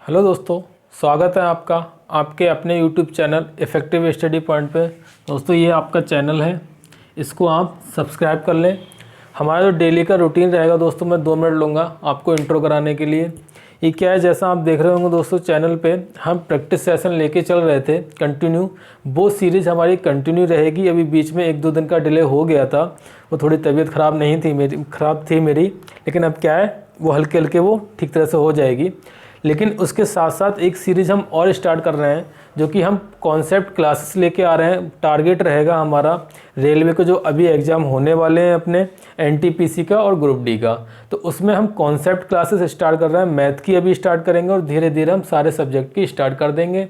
Hello दोस्तों, स्वागत है आपका आपके अपने YouTube channel effective study point पे। दोस्तों ये आपका चैनल है, इसको आप सब्सक्राइब कर लें। हमारा जो डेली का रूटीन रहेगा दोस्तों, मैं 2 मिनट लूँगा आपको इंट्रो कराने के लिए। ये क्या है, जैसा आप देख रहे होंगे दोस्तों चैनल पे हम प्रैक्टिस सेशन लेके चल रहे थे कंटिन्यू। वो सीरीज़ हमारी कंटिन्यू रहेगी। अभी बीच में 1-2 दिन का डिले हो गया था, वो थोड़ी तबीयत ख़राब थी मेरी, लेकिन अब क्या है वो हल्के हल्के वो ठीक तरह से हो जाएगी। लेकिन उसके साथ साथ एक सीरीज़ हम और स्टार्ट कर रहे हैं, जो कि हम कॉन्सेप्ट क्लासेस लेके आ रहे हैं। टारगेट रहेगा हमारा रेलवे के जो अभी एग्ज़ाम होने वाले हैं अपने एनटीपीसी का और ग्रुप डी का, तो उसमें हम कॉन्सेप्ट क्लासेस स्टार्ट कर रहे हैं। मैथ की अभी स्टार्ट करेंगे और धीरे धीरे हम सारे सब्जेक्ट की स्टार्ट कर देंगे।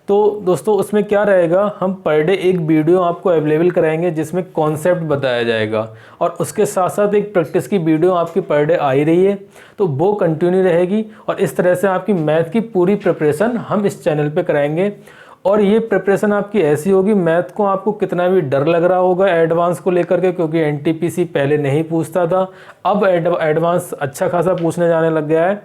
तो दोस्तों उसमें क्या रहेगा, हम पर डे एक वीडियो आपको अवेलेबल कराएंगे जिसमें कॉन्सेप्ट बताया जाएगा, और उसके साथ साथ एक प्रैक्टिस की वीडियो आपकी पर डे आ ही रही है, तो वो कंटिन्यू रहेगी। और इस तरह से आपकी मैथ की पूरी प्रिपरेशन हम इस चैनल पे कराएंगे। और ये प्रिपरेशन आपकी ऐसी होगी, मैथ को आपको कितना भी डर लग रहा होगा एडवांस को लेकर के, क्योंकि एनटीपीसी पहले नहीं पूछता था, अब एडवांस अच्छा खासा पूछने जाने लग गया है।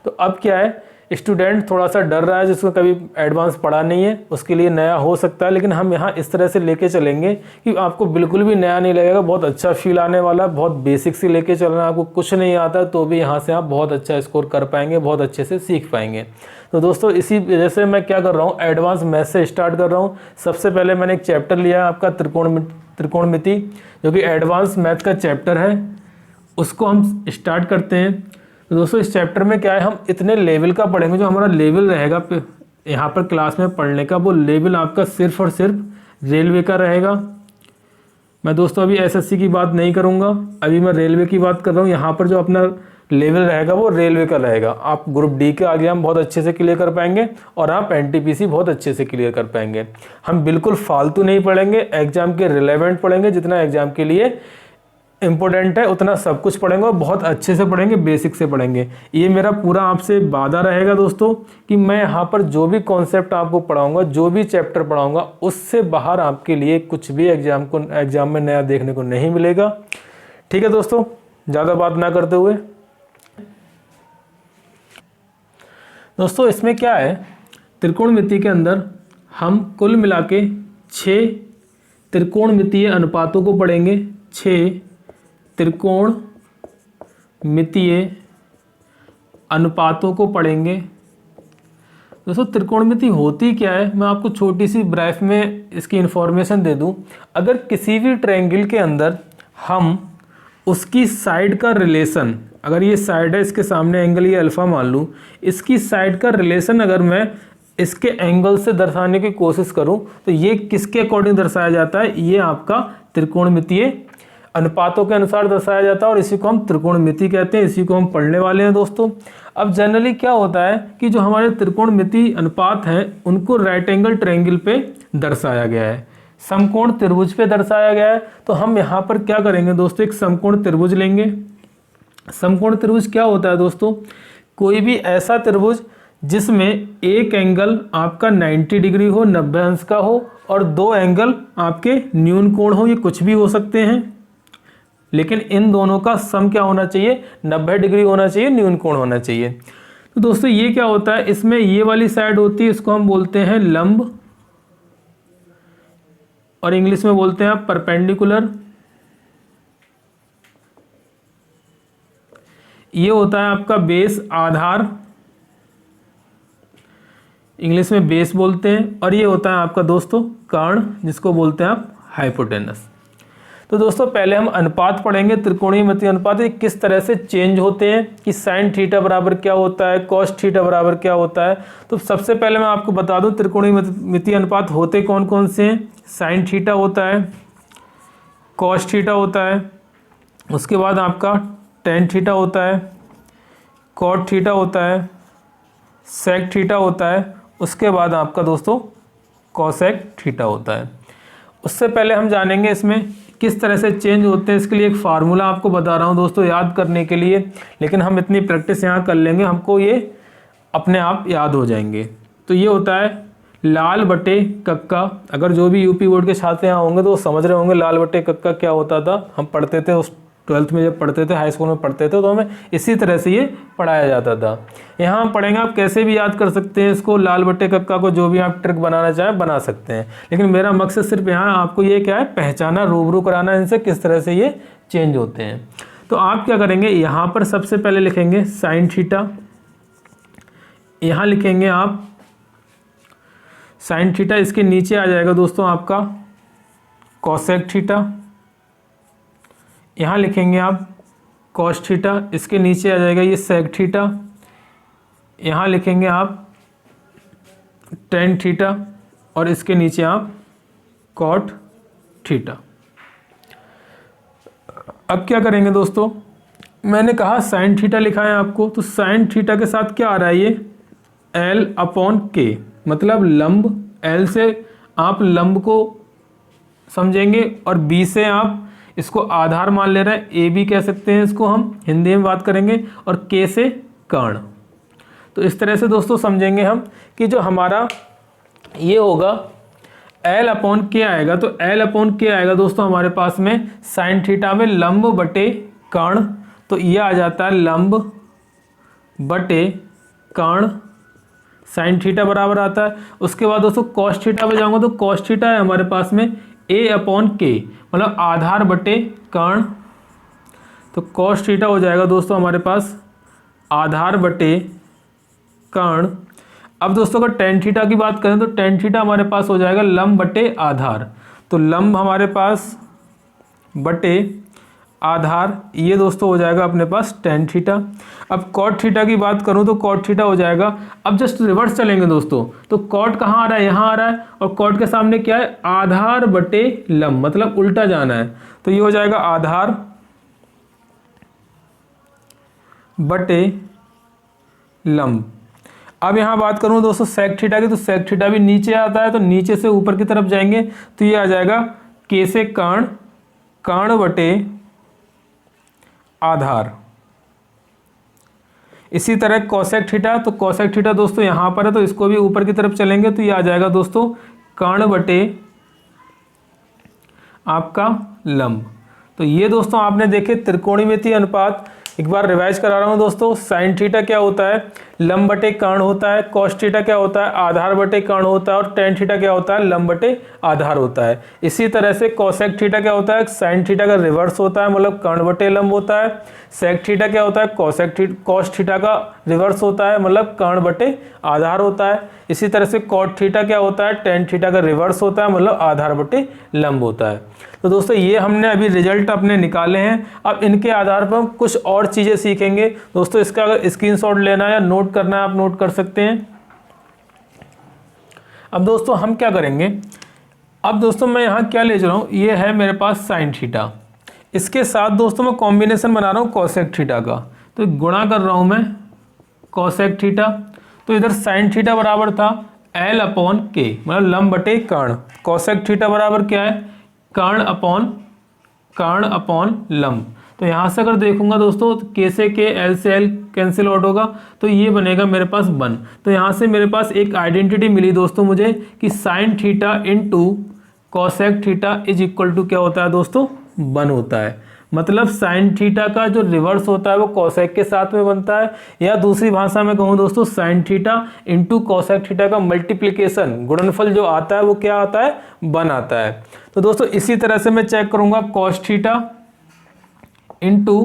तो अब क्या है, स्टूडेंट थोड़ा सा डर रहा है जिसको कभी एडवांस पढ़ा नहीं है, उसके लिए नया हो सकता है, लेकिन हम यहाँ इस तरह से लेके चलेंगे कि आपको बिल्कुल भी नया नहीं लगेगा, बहुत अच्छा फील आने वाला है। बहुत बेसिक से लेके चलना, आपको कुछ नहीं आता तो भी यहाँ से आप बहुत अच्छा स्कोर कर पाएंगे, बहुत अच्छे से सीख पाएंगे। तो दोस्तों इसी वजह से मैं क्या कर रहा हूँ, एडवांस मैथ से स्टार्ट कर रहा हूँ। सबसे पहले मैंने एक चैप्टर लिया है आपका त्रिकोणमिति, जो कि एडवांस मैथ का चैप्टर है, उसको हम स्टार्ट करते हैं। तो दोस्तों इस चैप्टर में क्या है, हम इतने लेवल का पढ़ेंगे, जो हमारा लेवल रहेगा यहाँ पर क्लास में पढ़ने का, वो लेवल आपका सिर्फ और सिर्फ रेलवे का रहेगा। मैं दोस्तों अभी एसएससी की बात नहीं करूँगा, अभी मैं रेलवे की बात कर रहा हूँ। यहाँ पर जो अपना लेवल रहेगा वो रेलवे का रहेगा। आप ग्रुप डी के आगे हम बहुत अच्छे से क्लियर कर पाएंगे, और आप एनटीपीसी बहुत अच्छे से क्लियर कर पाएंगे। हम बिल्कुल फालतू नहीं पढ़ेंगे, एग्जाम के रिलेवेंट पढ़ेंगे, जितना एग्जाम के लिए इम्पोर्टेंट है उतना सब कुछ पढ़ेंगे, और बहुत अच्छे से पढ़ेंगे, बेसिक से पढ़ेंगे। ये मेरा पूरा आपसे वादा रहेगा दोस्तों कि मैं यहाँ पर जो भी कॉन्सेप्ट आपको पढ़ाऊंगा, जो भी चैप्टर पढ़ाऊंगा, उससे बाहर आपके लिए कुछ भी एग्जाम में नया देखने को नहीं मिलेगा। ठीक है दोस्तों, ज़्यादा बात ना करते हुए दोस्तों इसमें क्या है, त्रिकोणमिति के अंदर हम कुल मिला के 6 त्रिकोणमितीय अनुपातों को पढ़ेंगे। 6 त्रिकोणमितीय अनुपातों को पढ़ेंगे। दोस्तों त्रिकोणमिति होती क्या है, मैं आपको छोटी सी ब्रीफ में इसकी इंफॉर्मेशन दे दूं। अगर किसी भी ट्रायंगल के अंदर हम उसकी साइड का रिलेशन, अगर ये साइड है, इसके सामने एंगल ये अल्फा मान लूँ, इसकी साइड का रिलेशन अगर मैं इसके एंगल से दर्शाने की कोशिश करूं, तो ये किसके अकॉर्डिंग दर्शाया जाता है, ये आपका त्रिकोणमितीय अनुपातों के अनुसार दर्शाया जाता है, और इसी को हम त्रिकोणमिति कहते हैं। इसी को हम पढ़ने वाले हैं दोस्तों। अब जनरली क्या होता है कि जो हमारे त्रिकोणमिति अनुपात हैं उनको राइट एंगल ट्रायंगल पे दर्शाया गया है, समकोण त्रिभुज पे दर्शाया गया है। तो हम यहाँ पर क्या करेंगे दोस्तों, एक समकोण त्रिभुज लेंगे। समकोण त्रिभुज क्या होता है दोस्तों, कोई भी ऐसा त्रिभुज जिसमें एक एंगल आपका 90 डिग्री हो, 90 अंश का हो, और 2 एंगल आपके न्यून कोण हो, ये कुछ भी हो सकते हैं, लेकिन इन दोनों का सम क्या होना चाहिए, 90 डिग्री होना चाहिए, न्यून कोण होना चाहिए। तो दोस्तों ये क्या होता है, इसमें ये वाली साइड होती है, इसको हम बोलते हैं लंब, और इंग्लिश में बोलते हैं आप परपेंडिकुलर। ये होता है आपका बेस, आधार, इंग्लिश में बेस बोलते हैं। और ये होता है आपका दोस्तों कर्ण, जिसको बोलते हैं आप हाइपोटेनस। तो दोस्तों पहले हम अनुपात पढ़ेंगे, त्रिकोणमिति अनुपात ये किस तरह से चेंज होते हैं, कि साइन थीटा बराबर क्या होता है, कॉस थीटा बराबर क्या होता है। तो सबसे पहले मैं आपको बता दूं त्रिकोणमिति अनुपात होते कौन कौन से हैं। साइन थीटा होता है, कॉस थीटा होता है, उसके बाद आपका टेन थीटा होता है, कॉट थीटा होता है, सेक थीटा होता है, उसके बाद आपका दोस्तों कॉसेक थीटा होता है। उससे पहले हम जानेंगे इसमें किस तरह से चेंज होते हैं, इसके लिए एक फार्मूला आपको बता रहा हूं दोस्तों याद करने के लिए, लेकिन हम इतनी प्रैक्टिस यहाँ कर लेंगे, हमको ये अपने आप याद हो जाएंगे। तो ये होता है लाल बटे कक्का। अगर जो भी यूपी बोर्ड के छात्र यहाँ होंगे तो वो समझ रहे होंगे लाल बटे कक्का क्या होता था, हम पढ़ते थे उस 12th में जब पढ़ते थे, हाई स्कूल में पढ़ते थे, तो हमें इसी तरह से ये पढ़ाया जाता था। यहाँ हम पढ़ेंगे, आप कैसे भी याद कर सकते हैं इसको, लाल बट्टे कक्का को जो भी आप ट्रिक बनाना चाहें बना सकते हैं। लेकिन मेरा मकसद सिर्फ यहाँ आपको ये क्या है, पहचाना, रूबरू कराना इनसे किस तरह से ये चेंज होते हैं। तो आप क्या करेंगे, यहाँ पर सबसे पहले लिखेंगे साइन थीटा, यहाँ लिखेंगे आप साइन थीटा, इसके नीचे आ जाएगा दोस्तों आपका कोसेक थीटा, यहाँ लिखेंगे आप कॉस थीटा, इसके नीचे आ जाएगा ये सेक थीटा, यहाँ लिखेंगे आप टेन थीटा और इसके नीचे आप कॉट थीटा। अब क्या करेंगे दोस्तों, मैंने कहा साइन थीटा लिखा है आपको, तो साइन थीटा के साथ क्या आ रहा है, ये एल अपॉन के, मतलब लंब, एल से आप लंब को समझेंगे और बी से आप इसको आधार मान ले रहे हैं, ए भी कह सकते हैं इसको, हम हिंदी में बात करेंगे, और के से कर्ण। तो इस तरह से दोस्तों समझेंगे हम कि जो हमारा ये होगा एल अपॉन के आएगा, तो एल अपॉन के आएगा दोस्तों हमारे पास में साइन थीटा में लंब बटे कर्ण, तो ये आ जाता है लंब बटे कर्ण साइन थीटा बराबर आता है। उसके बाद दोस्तों कॉस थीटा पे जाऊंगा, तो कॉस थीटा है हमारे पास में ए अपॉन के, मतलब आधार बटे कर्ण, तो कॉस थीटा हो जाएगा दोस्तों हमारे पास आधार बटे कर्ण। अब दोस्तों अगर टेन थीटा की बात करें तो टेन थीटा हमारे पास हो जाएगा लंब बटे आधार, तो लंब हमारे पास बटे आधार, ये दोस्तों हो जाएगा अपने पास टेन थीटा। अब कॉट थीटा की बात करूं तो कॉट थीटा हो जाएगा, अब जस्ट रिवर्स चलेंगे दोस्तों, तो कॉट कहाँ आ रहा है, यहाँ आ रहा है, और कॉट के सामने क्या है, आधार बटे लंब, मतलब उल्टा जाना है, तो ये हो जाएगा आधार बटे लंब। अब यहाँ बात करूँ दोस्तों सेक थीटा की, तो सेक थीटा भी नीचे आता है, तो नीचे से ऊपर की तरफ जाएंगे तो ये आ जाएगा के से कर्ण, कर्ण बटे आधार। इसी तरह कोसेक थीटा, तो कोसेक थीटा दोस्तों यहाँ पर है, तो इसको भी ऊपर की तरफ चलेंगे तो ये आ जाएगा दोस्तों कर्ण बटे आपका लंब। तो ये दोस्तों आपने देखे त्रिकोणमितीय अनुपात, एक बार रिवाइज करा रहा हूँ दोस्तों, साइन थीटा क्या होता है, लंब बटे कर्ण होता है, कॉस थीटा क्या होता है, आधार बटे कर्ण होता है, और टेन थीटा क्या होता है, लंब बटे आधार होता है। इसी तरह से कोसेक थीटा क्या होता है, साइन थीटा का रिवर्स होता है, मतलब कर्ण बटे लंब होता है। सेक थीटा क्या होता है, कॉस थीटा का रिवर्स होता है, मतलब कर्ण बटे आधार होता है। इसी तरह से कॉट थीटा क्या होता है, टेन थीटा का रिवर्स होता है, मतलब आधार बटे लंब होता है। तो दोस्तों ये हमने अभी रिजल्ट अपने निकाले हैं, अब इनके आधार पर हम कुछ और चीज़ें सीखेंगे दोस्तों। इसका अगर स्क्रीनशॉट लेना है या नोट करना है आप नोट कर सकते हैं। अब दोस्तों हम क्या करेंगे, अब दोस्तों मैं यहाँ क्या ले जा रहा हूँ, ये है मेरे पास साइन थीटा, इसके साथ दोस्तों मैं कॉम्बिनेशन बना रहा हूँ कोसेक थीटा का, तो गुणा कर रहा हूँ मैं कोसेक थीटा, तो इधर साइन थीटा बराबर था एल अपॉन के, मतलब लंब बटे कर्ण, कोसेक थीटा बराबर क्या है, कर्ण अपॉन लंब। तो यहाँ से अगर देखूंगा दोस्तों के से के, एल से एल कैंसिल आउट होगा, तो ये बनेगा मेरे पास 1। तो यहाँ से मेरे पास एक आइडेंटिटी मिली दोस्तों मुझे कि sine theta into cosec theta is equal to क्या होता है दोस्तों, 1 होता है। मतलब साइन थीटा का जो रिवर्स होता है वो कोसेक के साथ में बनता है, या दूसरी भाषा में कहूँ दोस्तों sine theta into cosec theta का मल्टीप्लिकेशन, गुणनफल जो आता है वो क्या आता है, 1 आता है। तो दोस्तों इसी तरह से मैं चेक करूंगा cos theta into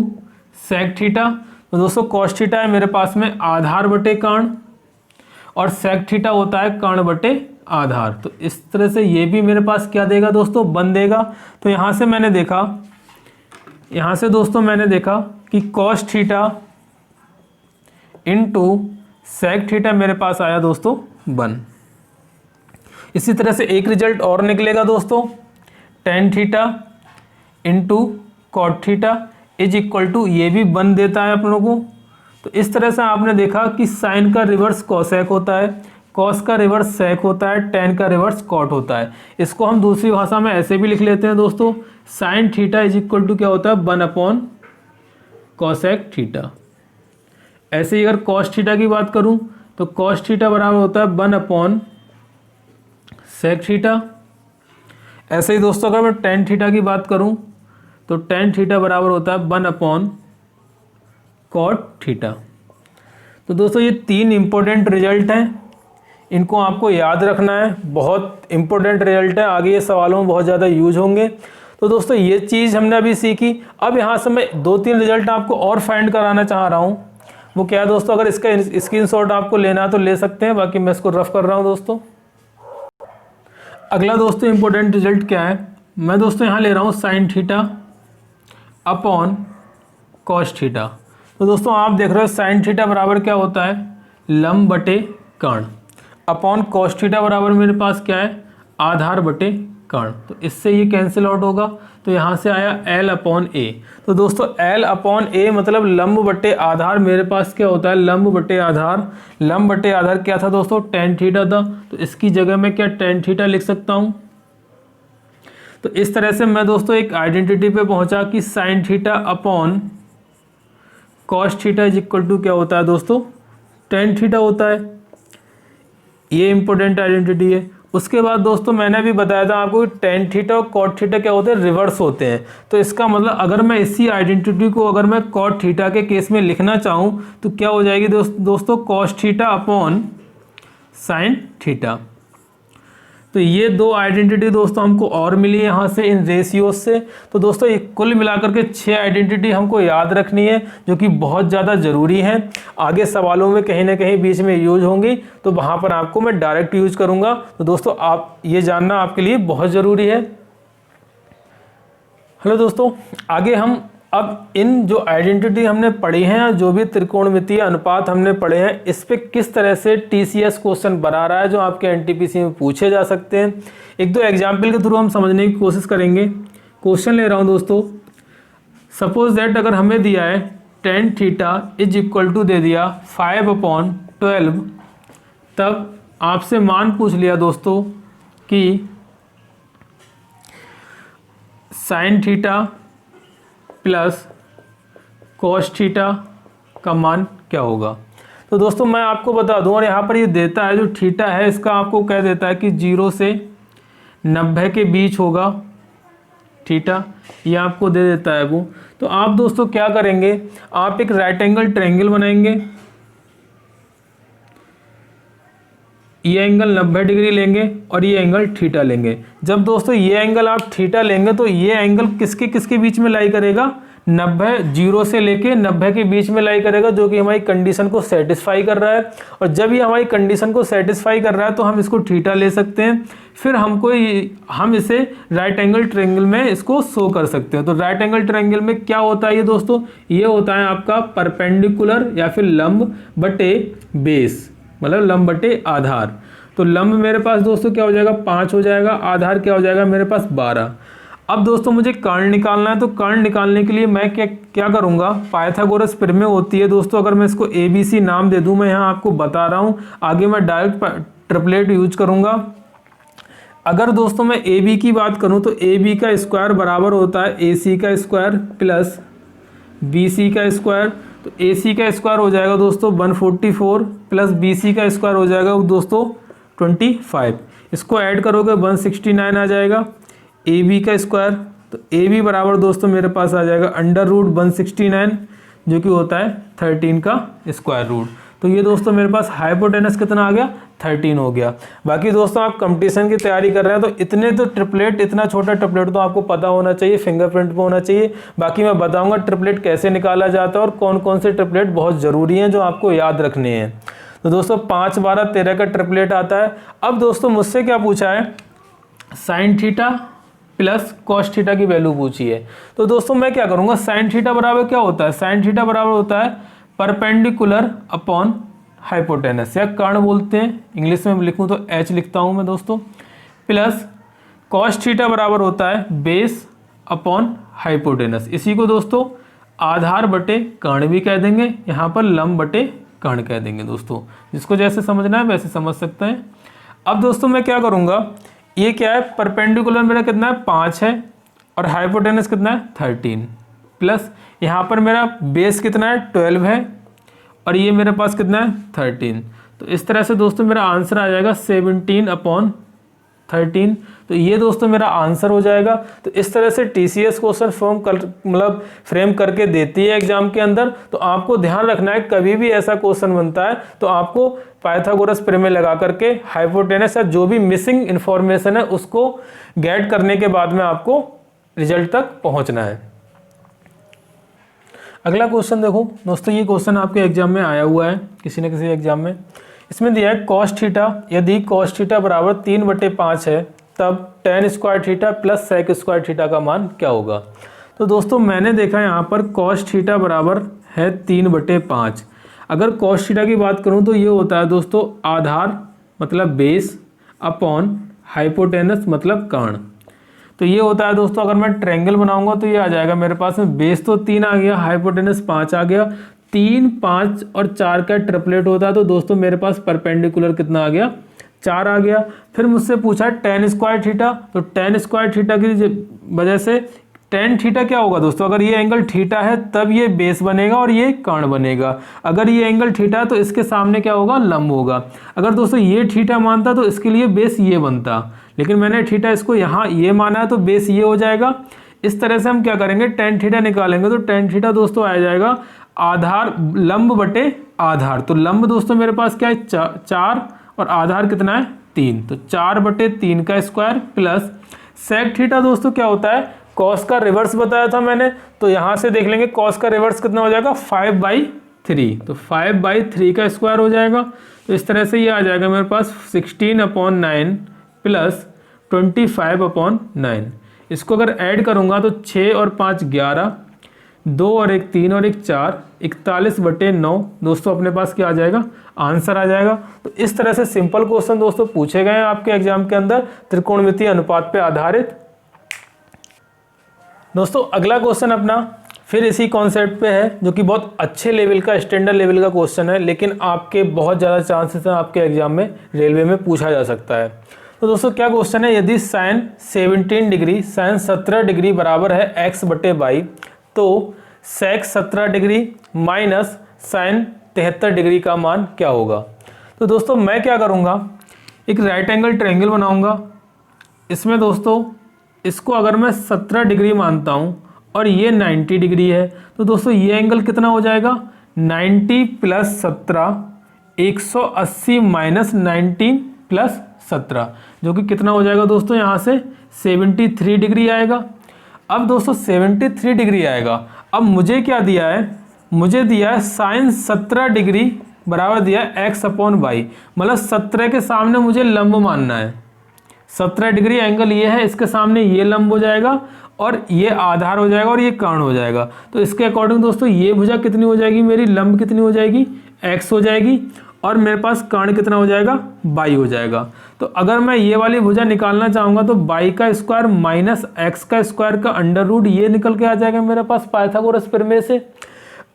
sec theta, तो दोस्तों कॉस थीटा है मेरे पास में आधार बटे कर्ण, और सेक थीटा होता है कर्ण बटे आधार। तो इस तरह से ये भी मेरे पास क्या देगा दोस्तों, 1 देगा। तो यहाँ से मैंने देखा, यहाँ से दोस्तों मैंने देखा कि cos theta into sec theta मेरे पास आया दोस्तों 1। इसी तरह से एक रिजल्ट और निकलेगा दोस्तों, tan theta into cot theta is equal to, ये भी 1 देता है अपनों को। तो इस तरह से आपने देखा कि साइन का रिवर्स कोसेक होता है, कॉस का रिवर्स सेक होता है, टेन का रिवर्स कॉट होता है। इसको हम दूसरी भाषा में ऐसे भी लिख लेते हैं दोस्तों, sine theta is equal to क्या होता है, 1 अपॉन कोसेक थीटा। ऐसे ही अगर कॉस थीटा की बात करूं तो कॉस थीटा बराबर होता है 1 अपॉन सेक थीटा। ऐसे ही दोस्तों अगर मैं टेन थीटा की बात करूं तो टेन थीटा बराबर होता है 1/cot थीटा। तो दोस्तों ये 3 इंपॉर्टेंट रिजल्ट हैं, इनको आपको याद रखना है, बहुत इंपॉर्टेंट रिजल्ट है, आगे ये सवालों में बहुत ज़्यादा यूज होंगे। तो दोस्तों ये चीज़ हमने अभी सीखी। अब यहाँ से मैं 2-3 रिजल्ट आपको और फाइंड कराना चाह रहा हूँ। वो क्या है दोस्तों, अगर इसका स्क्रीनशॉट आपको लेना है तो ले सकते हैं, बाकी मैं इसको रफ कर रहा हूँ दोस्तों। अगला दोस्तों इंपॉर्टेंट रिजल्ट क्या है, मैं दोस्तों यहाँ ले रहा हूँ sign theta upon cos theta. तो दोस्तों आप देख रहे हो साइन थीटा बराबर क्या होता है, लंब बटे कर्ण, अपॉन कॉस थीटा बराबर मेरे पास क्या है, आधार बटे कर्ण। तो इससे ये कैंसिल आउट होगा, तो यहाँ से आया L अपॉन A। तो दोस्तों L अपॉन A मतलब लंब बटे आधार, मेरे पास क्या होता है, लंब बटे आधार। लंब बटे आधार क्या था दोस्तों, tan थीटा था, तो इसकी जगह में क्या tan थीटा लिख सकता हूँ। तो इस तरह से मैं दोस्तों एक आइडेंटिटी पे पहुंचा कि sine theta upon cos theta is equal to क्या होता है दोस्तों, tan थीटा होता है। ये इंपॉर्टेंट आइडेंटिटी है। उसके बाद दोस्तों मैंने भी बताया था आपको कि tan थीटा और cot थीटा क्या होते हैं, रिवर्स होते हैं। तो इसका मतलब अगर मैं इसी आइडेंटिटी को अगर मैं cot थीटा के केस में लिखना चाहूँ तो क्या हो जाएगी दोस्तों cos theta upon sine theta. तो ये 2 आइडेंटिटी दोस्तों हमको और मिली यहाँ से इन रेशियोज से। तो दोस्तों ये कुल मिलाकर के 6 आइडेंटिटी हमको याद रखनी है, जो कि बहुत ज़्यादा ज़रूरी है। आगे सवालों में कहीं ना कहीं बीच में यूज होंगी, तो वहाँ पर आपको मैं डायरेक्ट यूज करूँगा। तो दोस्तों आप ये जानना आपके लिए बहुत ज़रूरी है। हेलो दोस्तों, आगे हम अब इन जो आइडेंटिटी हमने पढ़ी हैं, जो भी त्रिकोणमितीय अनुपात हमने पढ़े हैं, इस पे किस तरह से TCS क्वेश्चन बना रहा है, जो आपके NTPC में पूछे जा सकते हैं। 1-2 एग्जाम्पल के थ्रू हम समझने की कोशिश करेंगे। क्वेश्चन ले रहा हूं दोस्तों, सपोज दैट अगर हमें दिया है tan theta is equal to दे दिया 5/12, तब आपसे मान पूछ लिया दोस्तों कि sine theta plus cos theta का मान क्या होगा। तो दोस्तों मैं आपको बता दूं, और यहाँ पर ये देता है जो थीटा है इसका आपको कह देता है कि 0 से 90 के बीच होगा थीटा, ये आपको दे देता है वो। तो आप दोस्तों क्या करेंगे, आप एक राइट एंगल ट्रायंगल बनाएंगे, ये एंगल 90 डिग्री लेंगे और ये एंगल थीटा लेंगे। जब दोस्तों ये एंगल आप थीटा लेंगे तो ये एंगल किसके किसके बीच में लाई करेगा, 90, 0 से लेके 90 के बीच में लाई करेगा, जो कि हमारी कंडीशन को सेटिस्फाई कर रहा है। और जब ये हमारी कंडीशन को सेटिस्फाई कर रहा है तो हम इसको थीटा ले सकते हैं। फिर हम इसे राइट एंगल ट्रायंगल में इसको शो कर सकते हैं। तो राइट एंगल ट्रायंगल में क्या होता है ये दोस्तों, ये होता है आपका परपेंडिकुलर या फिर लंब बटे बेस, मतलब लंब बटे आधार। तो लंब मेरे पास दोस्तों क्या हो जाएगा, 5 हो जाएगा, आधार क्या हो जाएगा मेरे पास 12। अब दोस्तों मुझे कर्ण निकालना है, तो कर्ण निकालने के लिए मैं क्या करूंगा, पाइथागोरस प्रमेय होती है दोस्तों। अगर मैं इसको ABC नाम दे दूं, मैं यहाँ आपको बता रहा हूँ, आगे मैं डायरेक्ट ट्रिपलेट यूज करूंगा। अगर दोस्तों मैं AB की बात करूँ तो AB का स्क्वायर बराबर होता है AC का स्क्वायर प्लस BC का स्क्वायर। तो AC का स्क्वायर हो जाएगा दोस्तों 144 प्लस BC का स्क्वायर हो जाएगा दोस्तों 25। इसको ऐड करोगे 169 आ जाएगा। AB का स्क्वायर, तो AB बराबर दोस्तों मेरे पास आ जाएगा √169, जो कि होता है 13 का स्क्वायर रूट। तो ये दोस्तों मेरे पास हाइपोटेनस कितना आ गया, 13 हो गया। बाकी दोस्तों आप कंपटीशन की तैयारी कर रहे हैं तो इतने तो ट्रिपलेट, इतना छोटा ट्रिपलेट तो आपको पता होना चाहिए, फिंगरप्रिंट पे होना चाहिए। बाकी मैं बताऊंगा ट्रिपलेट कैसे निकाला जाता है और कौन कौन से ट्रिपलेट बहुत ज़रूरी हैं जो आपको याद रखने हैं। तो दोस्तों 5, 12, 13 का ट्रिपलेट आता है। अब दोस्तों मुझसे क्या पूछा है, sign theta plus cos theta की वैल्यू पूछी है। तो दोस्तों मैं क्या करूंगा, साइन थीटा बराबर क्या होता है, साइन थीटा बराबर होता है परपेंडिकुलर अपॉन हाइपोटेनस, या कर्ण बोलते हैं, इंग्लिश में लिखूं तो H लिखता हूं मैं दोस्तों, प्लस कॉस थीटा बराबर होता है बेस अपॉन हाइपोटेनस। इसी को दोस्तों आधार बटे कर्ण भी कह देंगे, यहाँ पर लंब बटे कर्ण कह देंगे दोस्तों। जिसको जैसे समझना है वैसे समझ सकते हैं। अब दोस्तों मैं क्या करूँगा, ये क्या है, परपेंडिकुलर मेरा कितना है 5 है और हाइपोटेनस कितना है 13, प्लस यहाँ पर मेरा बेस कितना है 12 है और ये मेरे पास कितना है 13। तो इस तरह से दोस्तों मेरा आंसर आ जाएगा 17/13 13। तो ये दोस्तों मेरा आंसर हो जाएगा। तो इस तरह से TCS क्वेश्चन फ्रेम करके देती है एग्जाम के अंदर। तो आपको ध्यान रखना है कभी भी ऐसा क्वेश्चन बनता है तो आपको पाइथागोरस प्रमेय लगा करके हाइपोटेनस या जो भी मिसिंग इंफॉर्मेशन है उसको गेट करने के बाद में आपको रिजल्ट तक पहुंचना है। अगला क्वेश्चन देखो दोस्तों, ये क्वेश्चन आपके एग्जाम में आया हुआ है किसी न किसी एग्जाम में। इसमें दिया है कॉस थीटा, यदि कॉस थीटा बराबर 3/5 है तब tan square theta plus sec square theta का मान क्या होगा। तो दोस्तों मैंने देखा यहाँ पर कॉस थीटा बराबर है 3/5। अगर कॉस थीटा की बात करूँ तो ये होता है दोस्तों आधार मतलब बेस अपॉन हाइपोटेनस मतलब कर्ण। तो ये होता है दोस्तों, अगर मैं ट्रायंगल बनाऊंगा तो ये आ जाएगा मेरे पास में, बेस तो 3 आ गया, हाइपोटेनस 5 आ गया, 3, 5 और 4 का ट्रिपलेट होता है तो दोस्तों मेरे पास परपेंडिकुलर कितना आ गया, 4 आ गया। फिर मुझसे पूछा tan स्क्वायर थीटा, तो tan स्क्वायर थीटा की वजह से tan थीटा क्या होगा दोस्तों, अगर ये एंगल थीटा है तब ये बेस बनेगा और ये कर्ण बनेगा। अगर ये एंगल थीटा है तो इसके सामने क्या होगा, लंब होगा। अगर दोस्तों ये थीटा मानता तो इसके लिए बेस ये बनता, लेकिन मैंने थीटा इसको यहाँ ये माना है तो बेस ये हो जाएगा। इस तरह से हम क्या करेंगे, tan थीटा निकालेंगे तो tan थीटा दोस्तों आ जाएगा आधार लंब बटे आधार। तो लंब दोस्तों मेरे पास क्या है 4 और आधार कितना है 3, तो 4/3 का स्क्वायर प्लस सेक थीटा दोस्तों क्या होता है, कॉस का रिवर्स बताया था मैंने। तो यहाँ से देख लेंगे कॉस का रिवर्स कितना हो जाएगा 5/3, तो 5/3 का स्क्वायर हो जाएगा। तो इस तरह से ये आ जाएगा मेरे पास 16/9 प्लस 25/9। इसको अगर ऐड करूँगा तो 6 और 5 11, 2 और 1 3 और 1 4, 41/9 दोस्तों अपने पास क्या आ जाएगा, आंसर आ जाएगा। तो इस तरह से सिंपल क्वेश्चन दोस्तों पूछे गए हैं आपके एग्जाम के अंदर त्रिकोणमितीय अनुपात पे आधारित। दोस्तों अगला क्वेश्चन अपना फिर इसी कॉन्सेप्ट पे है, जो कि बहुत अच्छे लेवल का स्टैंडर्ड लेवल का क्वेश्चन है, लेकिन आपके बहुत ज़्यादा चांसेस हैं आपके एग्जाम में रेलवे में पूछा जा सकता है। तो दोस्तों क्या क्वेश्चन है, यदि sin 17 डिग्री sin 17 डिग्री बराबर है x/y तो sec 17 degree minus sin 73 degree का मान क्या होगा। तो दोस्तों मैं क्या करूँगा, एक राइट एंगल ट्रायंगल बनाऊँगा। इसमें दोस्तों इसको अगर मैं 17 डिग्री मानता हूँ और ये 90 डिग्री है तो दोस्तों ये एंगल कितना हो जाएगा 90 + 17 180 माइनस 19 + 17 जो कि कितना हो जाएगा दोस्तों यहाँ से 73 डिग्री आएगा। अब दोस्तों 73 डिग्री आएगा। अब मुझे क्या दिया है, मुझे दिया है sin 17 डिग्री बराबर दिया है x/y, मतलब 17 के सामने मुझे लंब मानना है। 17 डिग्री एंगल ये है, इसके सामने ये लंब हो जाएगा और ये आधार हो जाएगा और ये कर्ण हो जाएगा। तो इसके अकॉर्डिंग दोस्तों ये भुजा कितनी हो जाएगी, मेरी लंब कितनी हो जाएगी x हो जाएगी और मेरे पास कर्ण कितना हो जाएगा y हो जाएगा। तो अगर मैं ये वाली भुजा निकालना चाहूँगा तो y का स्क्वायर माइनस x का स्क्वायर का अंडर रूट ये निकल के आ जाएगा मेरे पास पाइथागोरस प्रमेय से।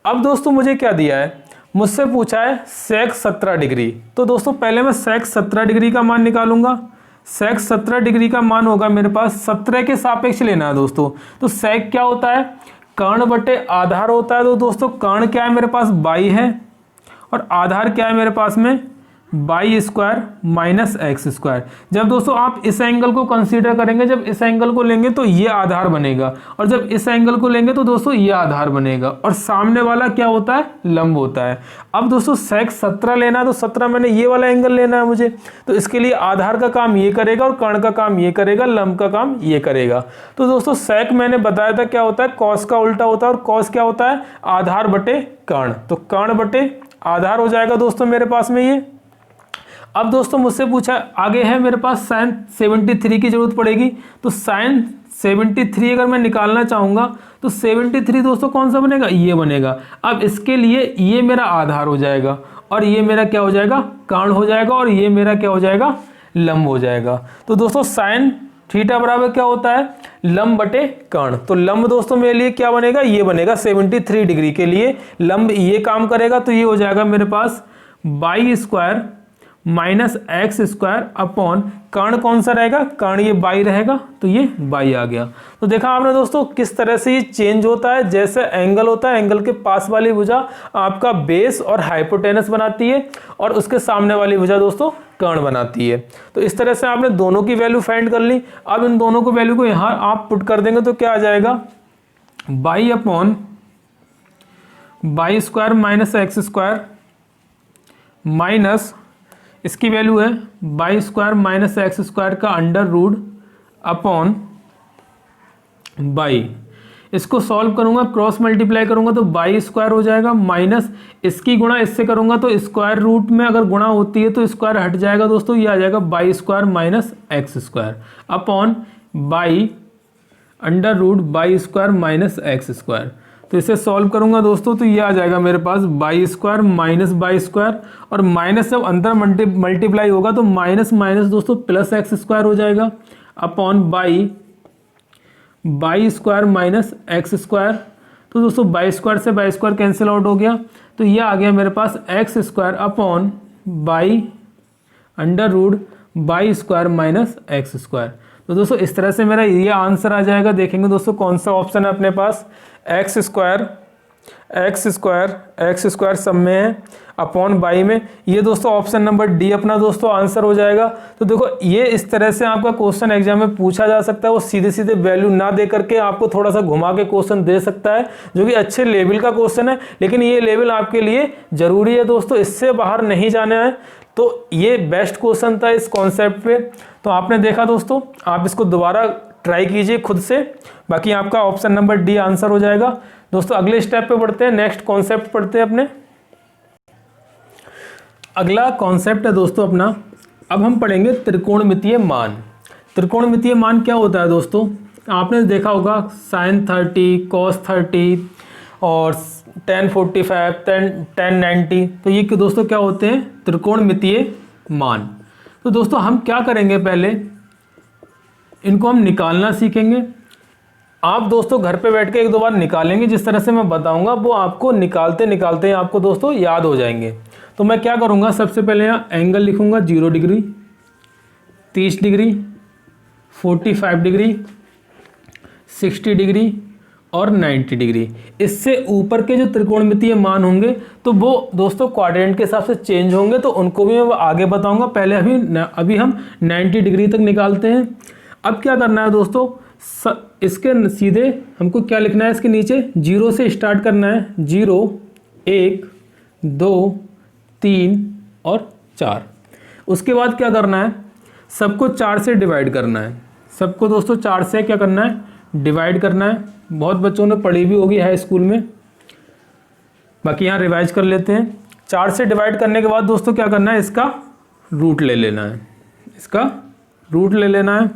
अब दोस्तों मुझे क्या दिया है, मुझसे पूछा है sec 17 डिग्री। तो दोस्तों पहले मैं sec 17 डिग्री का मान निकालूंगा। sec 17 डिग्री का मान होगा मेरे पास 17 के सापेक्ष लेना है दोस्तों। तो sec क्या होता है, कर्ण बटे आधार होता है। तो दोस्तों कर्ण क्या है मेरे पास y है और आधार क्या है मेरे पास में y square minus x square. जब दोस्तों आप इस एंगल को कंसीडर करेंगे, जब इस एंगल को लेंगे तो ये आधार बनेगा और जब इस एंगल को लेंगे तो दोस्तों ये आधार बनेगा और सामने वाला क्या होता है, लंब होता है। अब दोस्तों sec 17 लेना है तो 17 मैंने ये वाला एंगल लेना है मुझे, तो इसके लिए आधार का काम ये करेगा और कर्ण का काम ये करेगा, लंब का काम ये करेगा। तो दोस्तों sec मैंने बताया था क्या होता है, cos का उल्टा होता है और cos क्या होता है, आधार बटे कर्ण। तो कर्ण बटे आधार हो जाएगा दोस्तों मेरे पास में ये। अब दोस्तों मुझसे पूछा आगे है मेरे पास sin 73 की जरूरत पड़ेगी। तो sin 73 अगर मैं निकालना चाहूँगा तो 73 दोस्तों कौन सा बनेगा, ये बनेगा। अब इसके लिए ये मेरा आधार हो जाएगा और ये मेरा क्या हो जाएगा, कर्ण हो जाएगा और ये मेरा क्या हो जाएगा, लंब हो जाएगा। तो दोस्तों sin थीटा बराबर क्या होता है, लंब बटे कर्ण। तो लंब दोस्तों मेरे लिए क्या बनेगा, ये बनेगा 73 डिग्री के लिए लंब ये काम करेगा। तो ये हो जाएगा मेरे पास y square minus x square upon कर्ण कौन सा रहेगा, कर्ण ये बाई रहेगा, तो ये बाई आ गया। तो देखा आपने दोस्तों किस तरह से ये चेंज होता है, जैसे एंगल होता है, एंगल के पास वाली भुजा आपका बेस और हाइपोटेनस बनाती है और उसके सामने वाली भुजा दोस्तों कर्ण बनाती है। तो इस तरह से आपने दोनों की वैल्यू फाइंड कर ली। अब इन दोनों को वैल्यू को यहाँ आप पुट कर देंगे तो क्या आ जाएगा, by upon by square minus x square minus इसकी वैल्यू है by square minus x square का अंडर रूट अपॉन बाई। इसको सॉल्व करूंगा, क्रॉस मल्टीप्लाई करूंगा तो बाई स्क्वायर हो जाएगा, माइनस इसकी गुणा इससे करूंगा तो स्क्वायर रूट में अगर गुणा होती है तो स्क्वायर हट जाएगा दोस्तों, ये आ जाएगा b square minus x square upon by under root by square minus x square. तो इसे सॉल्व करूंगा दोस्तों तो ये आ जाएगा मेरे पास y square minus y square, और माइनस जब अंदर मल्टीप्लाई होगा तो माइनस माइनस दोस्तों प्लस एक्स स्क्वायर हो जाएगा upon y y square minus x square. तो दोस्तों बाई स्क्वायर से बाई स्क्वायर कैंसिल आउट हो गया, तो ये आ गया मेरे पास x square upon by under root by square minus x square. तो दोस्तों इस तरह से मेरा ये आंसर आ जाएगा। देखेंगे दोस्तों कौन सा ऑप्शन है अपने पास, एक्स स्क्वायर सब में है अपॉन बाई में, ये दोस्तों ऑप्शन नंबर डी अपना दोस्तों आंसर हो जाएगा। तो देखो ये इस तरह से आपका क्वेश्चन एग्जाम में पूछा जा सकता है, वो सीधे सीधे वैल्यू ना दे करके आपको थोड़ा सा घुमा के क्वेश्चन दे सकता है, जो कि अच्छे लेवल का क्वेश्चन है, लेकिन ये लेवल आपके लिए जरूरी है दोस्तों, इससे बाहर नहीं जाना है। तो ये बेस्ट क्वेश्चन था इस कॉन्सेप्ट पे। तो आपने देखा दोस्तों, आप इसको दोबारा ट्राई कीजिए खुद से, बाकी आपका ऑप्शन नंबर डी आंसर हो जाएगा। दोस्तों अगले स्टेप पे बढ़ते हैं, नेक्स्ट कॉन्सेप्ट पढ़ते हैं अपने। अगला कॉन्सेप्ट है दोस्तों अपना, अब हम पढ़ेंगे त्रिकोणमितीय मान। त्रिकोणमितीय मान क्या होता है दोस्तों, आपने देखा होगा साइन 30, कॉस 30 और tan 45, tan 90, तो ये दोस्तों क्या होते हैं, त्रिकोणमितीय मान। तो दोस्तों हम क्या करेंगे, पहले इनको हम निकालना सीखेंगे। आप दोस्तों घर पे बैठ के एक दो बार निकालेंगे, जिस तरह से मैं बताऊंगा वो आपको निकालते निकालते आपको दोस्तों याद हो जाएंगे। तो मैं क्या करूंगा, सबसे पहले यहाँ एंगल लिखूंगा 0 डिग्री, 30 डिग्री, 45 डिग्री, 60 डिग्री और 90 डिग्री। इससे ऊपर के जो त्रिकोणमितीय मान होंगे तो वो दोस्तों क्वाड्रेंट के हिसाब से चेंज होंगे, तो उनको भी मैं आगे बताऊंगा। पहले अभी हम 90 डिग्री तक निकालते हैं। अब क्या करना है दोस्तों, इसके सीधे हमको क्या लिखना है, इसके नीचे 0 से स्टार्ट करना है, 0, 1, 2, 3 और 4। उसके बाद क्या करना है, सबको 4 से डिवाइड करना है। सबको दोस्तों 4 से क्या करना है, डिवाइड करना है। बहुत बच्चों ने पढ़ी भी होगी हाई स्कूल में, बाकी यहाँ रिवाइज कर लेते हैं। 4 से डिवाइड करने के बाद दोस्तों क्या करना है, इसका रूट ले लेना है, इसका रूट ले लेना है।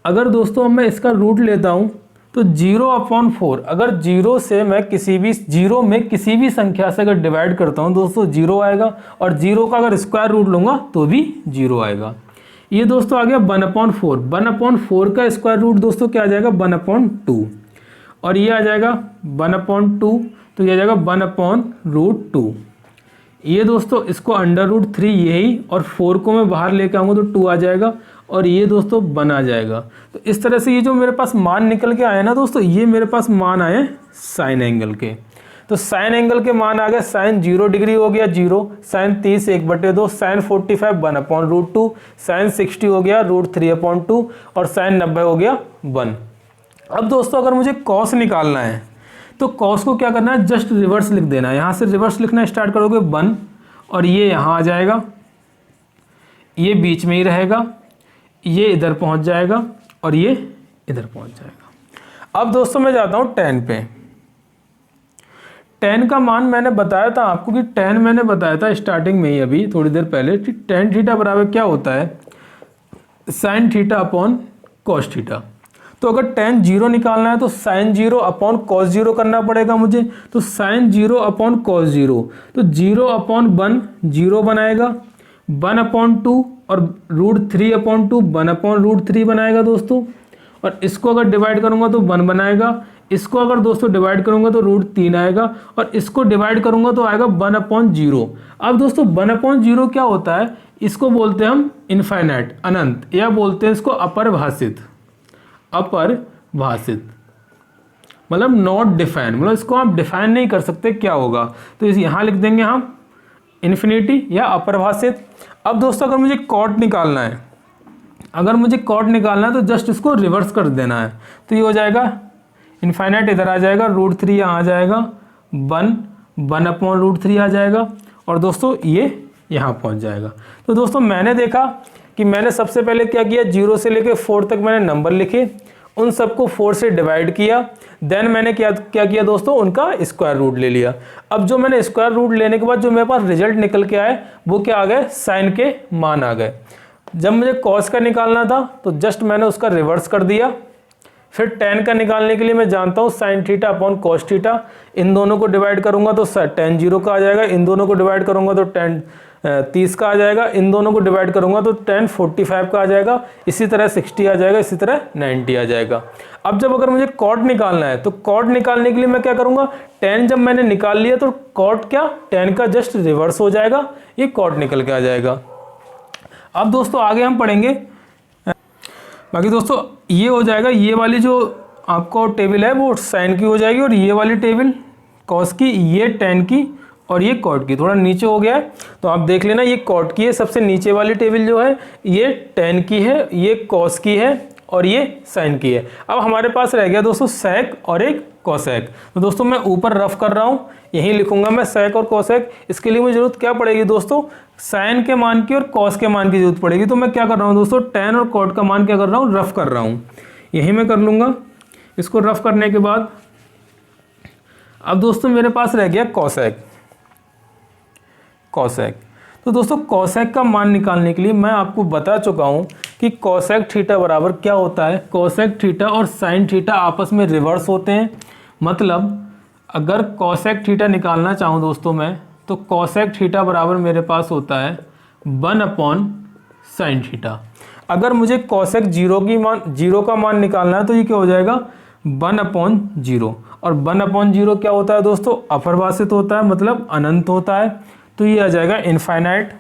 अगर दोस्तों मैं इसका रूट लेता हूँ तो 0/4, अगर 0 से मैं किसी भी संख्या से अगर डिवाइड करता हूँ दोस्तों 0 आएगा, और 0 का अगर स्क्वायर रूट लूँगा तो भी 0 आएगा। ये दोस्तों आ गया 1/4। 1/4 का स्क्वायर रूट दोस्तों क्या आ जाएगा, 1/2, और ये आ जाएगा 1/2, तो ये आ जाएगा 1/√2। ये दोस्तों इसको √3 यही, और 4 को मैं बाहर लेके आऊँगा तो 2 आ जाएगा, और ये दोस्तों 1 आ जाएगा। तो इस तरह से ये जो मेरे पास मान निकल के आए ना दोस्तों, ये मेरे पास मान आए साइन एंगल के। तो साइन एंगल के मान आ गए, साइन 0 डिग्री हो गया 0, साइन 30 1/2, साइन 45 1/√2, साइन 60 हो गया √3/2, और साइन 90 हो गया 1। अब दोस्तों अगर मुझे कॉस निकालना है तो कॉस को क्या करना है, जस्ट रिवर्स लिख देना है। यहाँ से रिवर्स लिखना स्टार्ट करोगे 1, और ये यहाँ आ जाएगा, ये बीच में ही रहेगा, ये इधर पहुँच जाएगा, और ये इधर पहुँच जाएगा। अब दोस्तों मैं जाता हूँ tan पे। tan का मान मैंने बताया था आपको कि tan मैंने बताया था स्टार्टिंग में ही, अभी थोड़ी देर पहले, tan थीटा बराबर क्या होता है, sign theta upon cos theta. तो अगर tan 0 निकालना है तो साइन 0 अपॉन कॉस 0 करना पड़ेगा मुझे। तो साइन 0 अपॉन कॉस 0, तो 0/1 0 बनाएगा, 1/2 और √3/2 1/√3 बनाएगा दोस्तों, और इसको अगर डिवाइड करूँगा तो 1 बनाएगा, इसको अगर दोस्तों डिवाइड करूँगा तो √3 आएगा, और इसको डिवाइड करूँगा तो आएगा 1/0। अब दोस्तों 1/0 क्या होता है, इसको बोलते हैं हम इनफाइनाइट, अनंत, या बोलते हैं इसको अपरिभाषित, अपरिभाषित मतलब नॉट डिफाइन, मतलब इसको आप डिफाइन नहीं कर सकते क्या होगा, तो इस यहाँ लिख देंगे हम इन्फिनिटी या अपरिभाषित। अब दोस्तों अगर मुझे कॉट निकालना है, अगर मुझे कॉट निकालना है तो जस्ट इसको रिवर्स कर देना है, तो ये हो जाएगा इनफाइनाइट इधर आ जाएगा, √3 यहाँ आ जाएगा, 1/√3 आ जाएगा, और दोस्तों ये यहाँ पहुँच जाएगा। तो दोस्तों मैंने देखा कि मैंने सबसे पहले क्या किया, 0 से लेकर 4 तक मैंने नंबर लिखे, उन सबको 4 से डिवाइड किया, देन मैंने क्या किया दोस्तों, उनका स्क्वायर रूट ले लिया। अब जो मैंने स्क्वायर रूट लेने के बाद जो मेरे पास रिजल्ट निकल के आए वो क्या आ गए, साइन के मान आ गए। जब मुझे कॉस का निकालना था तो जस्ट मैंने उसका रिवर्स कर दिया। फिर tan का निकालने के लिए मैं जानता हूँ sin theta upon cos theta, इन दोनों को डिवाइड करूंगा तो tan 0 का आ जाएगा, इन दोनों को डिवाइड करूंगा तो tan 30 का आ जाएगा, इन दोनों को डिवाइड करूंगा तो tan 45 का आ जाएगा, इसी तरह 60 आ जाएगा, इसी तरह 90 आ जाएगा। अब जब अगर मुझे cot निकालना है तो cot निकालने के लिए मैं क्या करूंगा, tan जब मैंने निकाल लिया तो cot क्या, tan का जस्ट रिवर्स हो जाएगा, ये cot निकल के आ जाएगा। अब दोस्तों आगे हम पढ़ेंगे, बाकी दोस्तों ये हो जाएगा, ये वाली जो आपको टेबल है वो साइन की हो जाएगी, और ये वाली टेबल कॉस की, ये tan की, और ये कॉट की। थोड़ा नीचे हो गया है तो आप देख लेना, ये कॉट की है, सबसे नीचे वाली टेबल जो है ये tan की है, ये कॉस की है, और ये साइन की है। अब हमारे पास रह गया दोस्तों सेक और एक कोसेक। तो दोस्तों मैं ऊपर रफ कर रहा हूँ, यहीं लिखूंगा मैं सेक और कोसेक। इसके लिए मुझे जरूरत क्या पड़ेगी दोस्तों, साइन के मान की और कॉस के मान की जरूरत पड़ेगी। तो मैं क्या कर रहा हूँ दोस्तों, tan और कॉट का मान क्या कर रहा हूँ, रफ कर रहा हूँ, यही मैं कर लूँगा। इसको रफ करने के बाद अब दोस्तों मेरे पास रह गया कोसेक। कोसेक तो दोस्तों कोसेक का मान निकालने के लिए मैं आपको बता चुका हूँ कि कोसेक थीटा बराबर क्या होता है। कोसेक थीटा और साइन थीटा आपस में रिवर्स होते हैं। मतलब अगर कोसेक थीटा निकालना चाहूँ दोस्तों मैं, तो कोसेक थीटा बराबर मेरे पास होता है 1/sin थीटा। अगर मुझे कोसेक 0 का मान निकालना है तो ये क्या हो जाएगा, 1/0। और 1/0 क्या होता है दोस्तों, अपरिभाषित होता है, मतलब अनंत होता है। तो ये आ जाएगा इनफाइनाइट,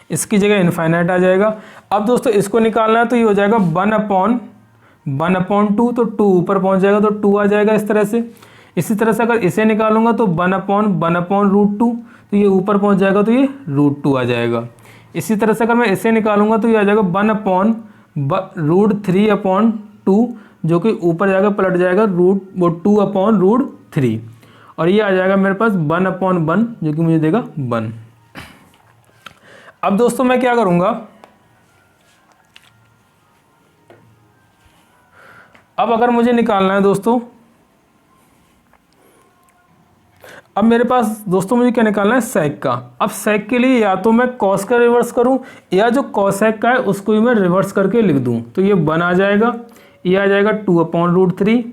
इसकी जगह इनफाइनाइट आ जाएगा। अब दोस्तों इसको निकालना है तो ये हो जाएगा 1/2, तो 2 ऊपर पहुंच जाएगा तो 2 आ जाएगा इस तरह से। इसी तरह से अगर इसे निकालूंगा तो 1/√2, तो ये ऊपर पहुंच जाएगा तो ये √2 आ जाएगा। इसी तरह से अगर मैं इसे निकालूंगा तो ये आ जाएगा 1/√3/2, जो कि ऊपर जाएगा पलट जाएगा 2/√3, और ये आ जाएगा मेरे पास 1/1, जो कि मुझे देगा 1। अब दोस्तों मैं क्या करूंगा, अब अगर मुझे निकालना है दोस्तों, अब मेरे पास दोस्तों मुझे क्या निकालना है, सेक का। अब सेक के लिए या तो मैं कॉस का रिवर्स करूं, या जो कोसेक का है उसको भी मैं रिवर्स करके लिख दूं। तो ये 1 आ जाएगा, ये आ जाएगा 2/√3,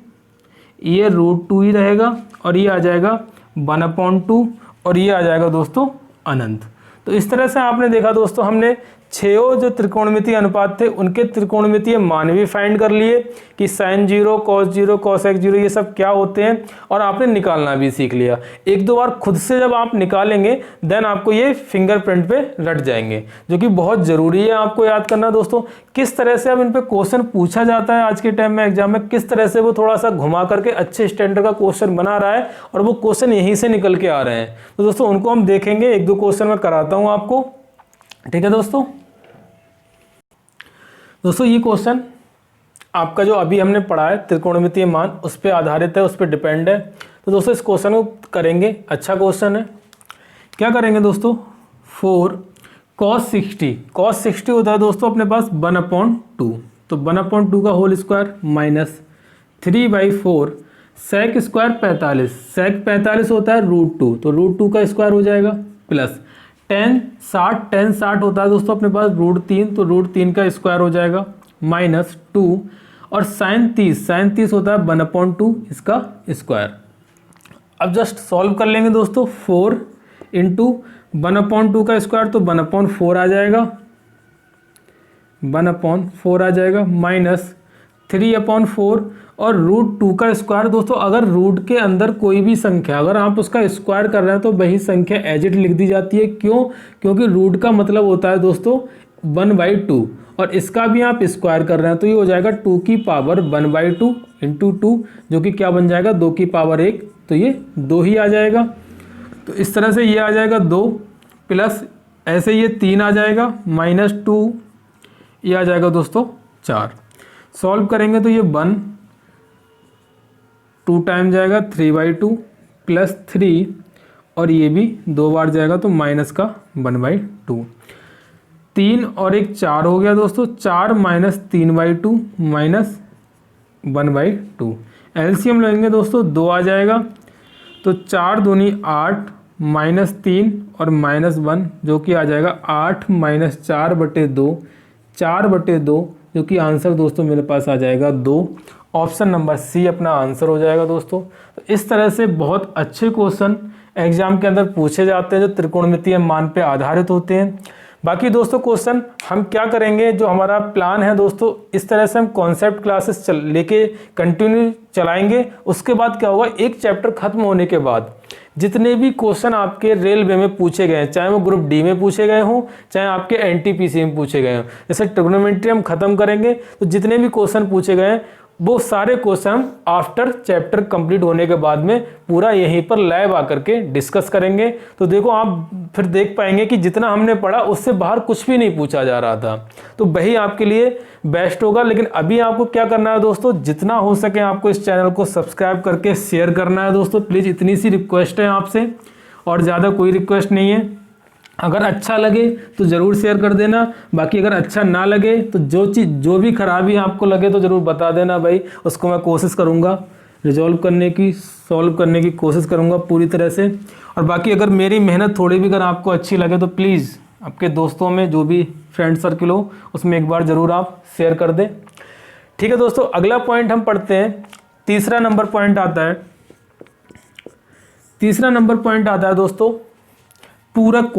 ये √2 ही रहेगा, और ये आ जाएगा 1/2, और ये आ जाएगा दोस्तों अनंत। तो इस तरह से आपने देखा दोस्तों, हमने 6 जो त्रिकोणमितीय अनुपात थे उनके त्रिकोणमितीय मान भी फाइंड कर लिए कि sin 0, cos 0, cosec 0 ये सब क्या होते हैं, और आपने निकालना भी सीख लिया। 1-2 बार खुद से जब आप निकालेंगे देन आपको ये फिंगरप्रिंट पे रट जाएंगे, जो कि बहुत ज़रूरी है आपको याद करना दोस्तों। किस तरह से अब इन पे क्वेश्चन पूछा जाता है आज के टाइम में एग्जाम में, किस तरह से वो थोड़ा सा घुमा करके अच्छे स्टैंडर्ड का क्वेश्चन बना रहा है, और वो क्वेश्चन यहीं से निकल के आ रहे हैं। तो दोस्तों उनको हम देखेंगे, 1-2 क्वेश्चन मैं कराता हूँ आपको, ठीक है दोस्तों। दोस्तों ये क्वेश्चन आपका जो अभी हमने पढ़ा है त्रिकोणमितीय मान, उस पर आधारित है, उस पर डिपेंड है। तो दोस्तों इस क्वेश्चन को करेंगे, अच्छा क्वेश्चन है। क्या करेंगे दोस्तों, 4 cos 60 होता है दोस्तों अपने पास 1/2, तो 1/2 का whole square minus 3/4 sec square 45, sec 45 होता है √2, तो √2 का स्क्वायर हो जाएगा, प्लस tan 60 होता है दोस्तों अपने पास √3, तो √3 का स्क्वायर हो जाएगा, माइनस 2, और sin 30 होता है 1/2, इसका स्क्वायर। अब जस्ट सॉल्व कर लेंगे दोस्तों, 4 × 1/2 का स्क्वायर तो 1/4 आ जाएगा, 1/4 आ जाएगा, माइनस 3/4 और √2 का स्क्वायर। दोस्तों अगर रूट के अंदर कोई भी संख्या अगर आप उसका स्क्वायर कर रहे हैं तो वही संख्या एज इट लिख दी जाती है। क्यों? क्योंकि रूट का मतलब होता है दोस्तों 1/2 और इसका भी आप स्क्वायर कर रहे हैं तो ये हो जाएगा 2 की पावर 1/2 इंटू 2 जो कि क्या बन जाएगा 2 की पावर 1, तो ये 2 ही आ जाएगा। तो इस तरह से ये आ जाएगा 2 प्लस ऐसे ये 3 आ जाएगा -2 ये आ जाएगा दोस्तों 4। सॉल्व करेंगे तो ये 1 2 टाइम जाएगा 3/2 प्लस 3 और ये भी 2 बार जाएगा तो माइनस का 1/2। 3 और 1 4 हो गया दोस्तों, 4 माइनस 3/2 माइनस 1/2। एलसीएम लेंगे दोस्तों 2 आ जाएगा तो 4 दूनी 8 माइनस 3 और -1 जो कि आ जाएगा 8 माइनस 4/2 4/2 जो कि आंसर दोस्तों मेरे पास आ जाएगा 2। ऑप्शन नंबर सी अपना आंसर हो जाएगा दोस्तों। तो इस तरह से बहुत अच्छे क्वेश्चन एग्जाम के अंदर पूछे जाते हैं जो त्रिकोणमितीय मान पे आधारित होते हैं। बाकी दोस्तों क्वेश्चन हम क्या करेंगे, जो हमारा प्लान है दोस्तों इस तरह से हम कॉन्सेप्ट क्लासेस लेके कंटिन्यू चलाएंगे। उसके बाद क्या होगा, एक चैप्टर खत्म होने के बाद जितने भी क्वेश्चन आपके रेलवे में पूछे गए हैं, चाहे वो ग्रुप डी में पूछे गए हों चाहे आपके एनटीपीसी में पूछे गए हों, जैसे ट्रिग्नोमेट्री हम खत्म करेंगे तो जितने भी क्वेश्चन पूछे गए हैं वो सारे क्वेश्चन हम आफ्टर चैप्टर कंप्लीट होने के बाद में पूरा यहीं पर लाइव आकर के डिस्कस करेंगे। तो देखो आप फिर देख पाएंगे कि जितना हमने पढ़ा उससे बाहर कुछ भी नहीं पूछा जा रहा था, तो वही आपके लिए बेस्ट होगा। लेकिन अभी आपको क्या करना है दोस्तों, जितना हो सके आपको इस चैनल को सब्सक्राइब करके शेयर करना है दोस्तों। प्लीज़ इतनी सी रिक्वेस्ट है आपसे और ज़्यादा कोई रिक्वेस्ट नहीं है। अगर अच्छा लगे तो ज़रूर शेयर कर देना, बाकी अगर अच्छा ना लगे तो जो भी खराबी आपको लगे तो ज़रूर बता देना भाई, उसको मैं कोशिश करूँगा सॉल्व करने की कोशिश करूँगा पूरी तरह से। और बाकी अगर मेरी मेहनत थोड़ी भी अगर आपको अच्छी लगे तो प्लीज़ आपके दोस्तों में जो भी फ्रेंड सर्किल हो उसमें एक बार ज़रूर आप शेयर कर दें। ठीक है दोस्तों, अगला पॉइंट हम पढ़ते हैं। तीसरा नंबर पॉइंट आता है दोस्तों पूरक